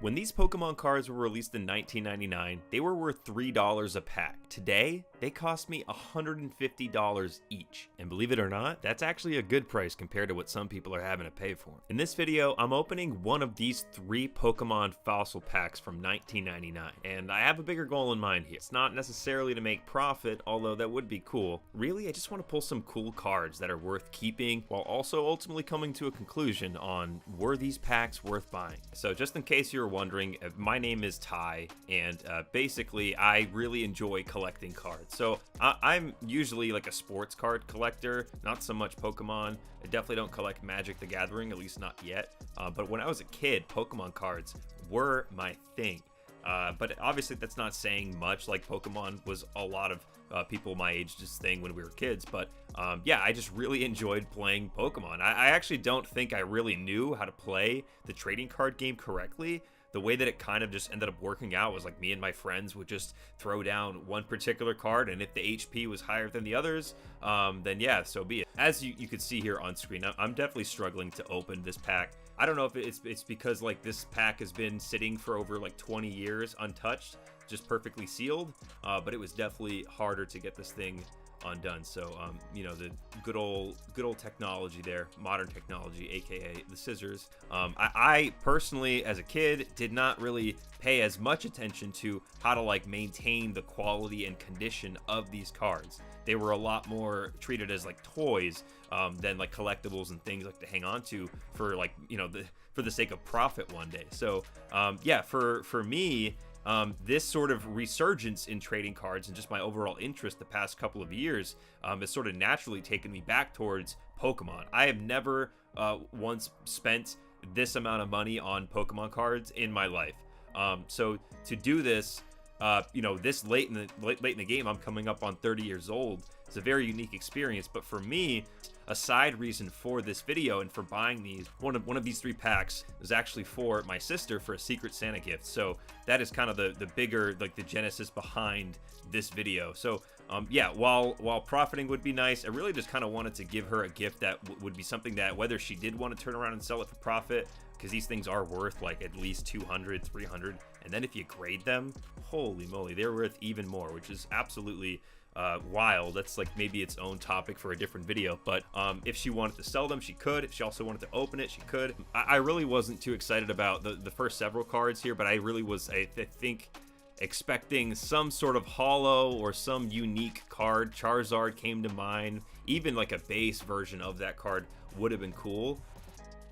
When these Pokemon cards were released in 1999, they were worth $3 a pack. Today, they cost me $150 each. And believe it or not, that's actually a good price compared to what some people are having to pay for. In this video, I'm opening one of these 3 Pokemon fossil packs from 1999. And I have a bigger goal in mind here. It's not necessarily to make profit, although that would be cool. Really, I just want to pull some cool cards that are worth keeping, while also ultimately coming to a conclusion on, were these packs worth buying? So just in case you're wondering, my name is Ty, and basically I really enjoy collecting cards. So I'm usually like a sports card collector, not so much Pokemon. I definitely don't collect Magic the Gathering, at least not yet. But when I was a kid, Pokemon cards were my thing. But obviously that's not saying much. Like, Pokemon was a lot of people my age just thing when we were kids. But yeah, I just really enjoyed playing Pokemon. I actually don't think I really knew how to play the trading card game correctly. The way that it kind of just ended up working out was like me and my friends would just throw down one particular card, and if the HP was higher than the others, then yeah, so be it. As you could see here on screen, I'm definitely struggling to open this pack. I don't know if it's because like this pack has been sitting for over like 20 years untouched, just perfectly sealed, but it was definitely harder to get this thing undone. So you know, the good old technology there, modern technology, aka the scissors. I personally, as a kid, did not really pay as much attention to how to like maintain the quality and condition of these cards. They were a lot more treated as like toys than like collectibles and things like to hang on to for, like, you know, for the sake of profit one day. So yeah, for me, this sort of resurgence in trading cards and just my overall interest the past couple of years has sort of naturally taken me back towards Pokemon. I have never once spent this amount of money on Pokemon cards in my life. So to do this, you know, this late in the game, I'm coming up on 30 years old. It's a very unique experience. But for me, a side reason for this video and for buying these, one of these 3 packs was actually for my sister for a Secret Santa gift. So that is kind of the bigger, like, the genesis behind this video. So yeah, while profiting would be nice, I really just kind of wanted to give her a gift that would be something that, whether she did want to turn around and sell it for profit, because these things are worth like at least 200, 300, and then if you grade them, holy moly, they're worth even more, which is absolutely wild. That's like maybe its own topic for a different video. But if she wanted to sell them, she could. If she also wanted to open it, she could. I really wasn't too excited about the first several cards here, but I really was, I think, expecting some sort of holo or some unique card. Charizard came to mind. Even like a base version of that card would have been cool.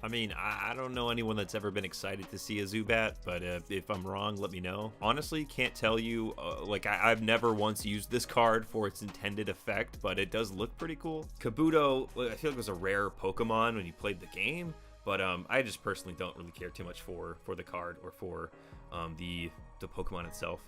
I mean, I don't know anyone that's ever been excited to see a Zubat, but if I'm wrong, let me know. Honestly, can't tell you. Like, I've never once used this card for its intended effect, but it does look pretty cool. Kabuto, I feel like it was a rare Pokemon when you played the game, but I just personally don't really care too much for the card or for the Pokemon itself.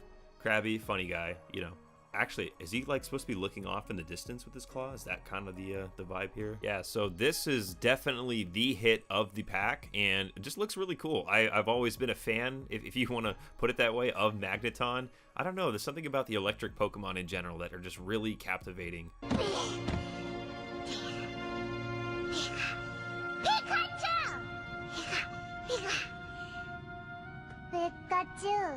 Krabby, funny guy, you know. Actually, is he like supposed to be looking off in the distance with his claw? Is that kind of the vibe here? Yeah, so this is definitely the hit of the pack, and it just looks really cool. I've always been a fan, if you want to put it that way, of Magneton. I don't know, there's something about the electric Pokemon in general that are just really captivating. Pikachu!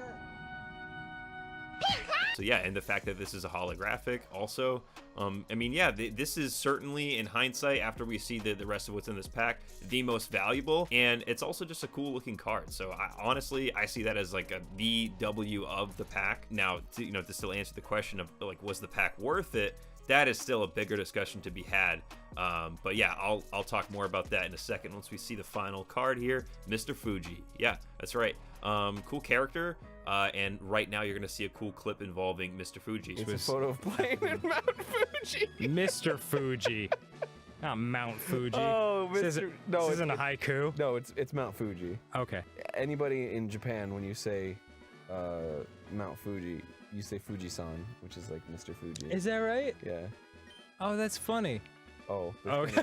So yeah, and the fact that this is a holographic also, I mean, yeah, this is certainly, in hindsight, after we see the rest of what's in this pack, the most valuable, and it's also just a cool looking card. So honestly, I see that as like the W of the pack. Now, to still answer the question of like, was the pack worth it? That is still a bigger discussion to be had. But yeah, I'll talk more about that in a second once we see the final card here, Mr. Fuji. Yeah, that's right. Cool character. And right now you're going to see a cool clip involving Mr. Fuji. It's a photo of playing in Mount Fuji. Mr. Fuji. Not Mount Fuji. Oh, Mr. This isn't a haiku. No, it's Mount Fuji. Okay. Anybody in Japan, when you say Mount Fuji, you say Fuji-san, which is like Mr. Fuji. Is that right? Yeah. Oh, that's funny. Oh. Okay.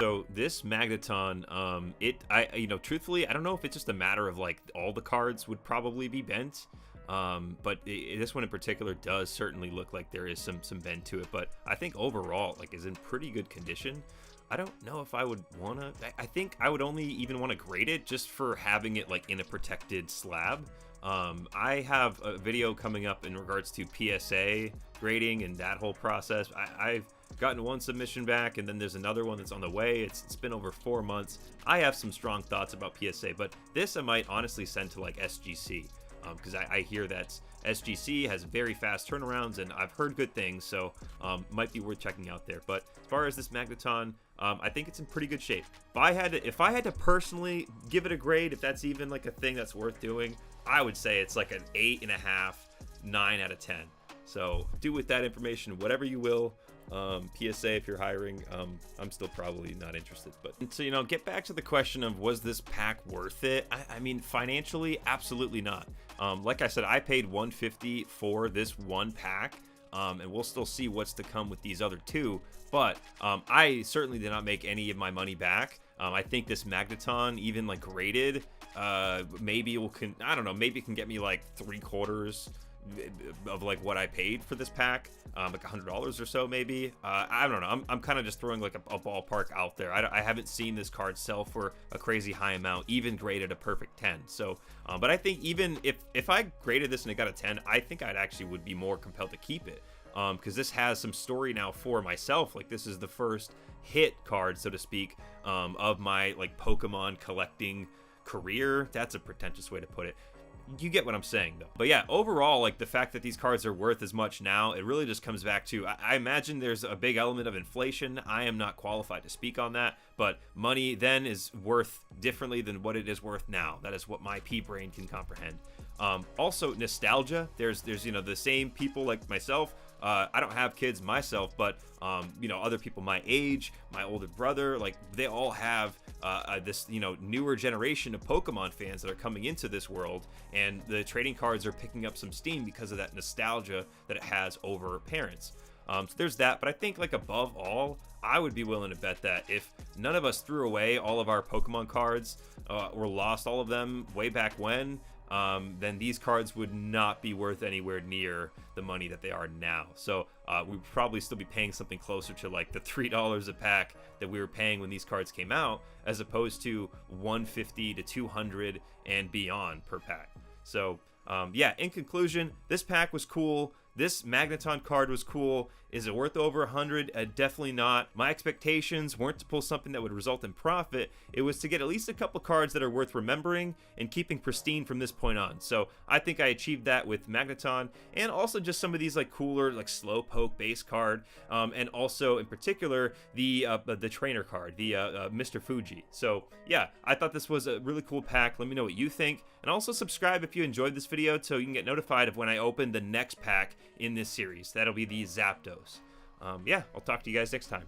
So this Magneton, truthfully, I don't know if it's just a matter of like all the cards would probably be bent, but this one in particular does certainly look like there is some bend to it. But I think overall, like, is in pretty good condition. I don't know if I would want to. I think I would only even want to grade it just for having it like in a protected slab. I have a video coming up in regards to PSA grading and that whole process. I've gotten one submission back, and then there's another one that's on the way. It's been over 4 months. I have some strong thoughts about PSA, but this I might honestly send to like SGC, because I hear that SGC has very fast turnarounds, and I've heard good things, so might be worth checking out there. But as far as this Magneton, I think it's in pretty good shape. If I had to personally give it a grade, if that's even like a thing that's worth doing, I would say it's like an 8.5, 9 out of 10. So do with that information whatever you will. PSA, if you're hiring, I'm still probably not interested. But so, get back to the question of, was this pack worth it? I mean, financially, absolutely not. Like I said, I paid $150 for this one pack, and we'll still see what's to come with these other two. But I certainly did not make any of my money back. I think this Magneton, even like graded, maybe I don't know, maybe it can get me like 3/4 of like what I paid for this pack, like $100 or so maybe. I don't know, I'm kind of just throwing like a ballpark out there. I haven't seen this card sell for a crazy high amount, even graded a perfect 10. So but I think even if I graded this and it got a 10, I think I'd actually would be more compelled to keep it, because this has some story now for myself. Like, this is the first hit card, so to speak, of my like Pokemon collecting career. That's a pretentious way to put it. You get what I'm saying, though. But yeah, overall, like, the fact that these cards are worth as much now, it really just comes back to, I imagine there's a big element of inflation. I am not qualified to speak on that, but money then is worth differently than what it is worth now. That is what my pea brain can comprehend. Also, nostalgia. There's the same people like myself. I don't have kids myself, but other people my age, my older brother, like, they all have this newer generation of Pokemon fans that are coming into this world, and the trading cards are picking up some steam because of that nostalgia that it has over parents. So there's that. But I think, like, above all, I would be willing to bet that if none of us threw away all of our Pokemon cards, or lost all of them way back when, then these cards would not be worth anywhere near the money that they are now. So we'd probably still be paying something closer to like the $3 a pack that we were paying when these cards came out, as opposed to $150 to $200 and beyond per pack. So yeah, in conclusion, this pack was cool. This Magneton card was cool. Is it worth over 100? Definitely not. My expectations weren't to pull something that would result in profit. It was to get at least a couple cards that are worth remembering and keeping pristine from this point on. So I think I achieved that with Magneton, and also just some of these like cooler like Slowpoke base card, and also in particular the trainer card, the Mr. Fuji. So yeah, I thought this was a really cool pack. Let me know what you think, and also subscribe if you enjoyed this video so you can get notified of when I open the next pack in this series. That'll be the Zapdos. Yeah, I'll talk to you guys next time.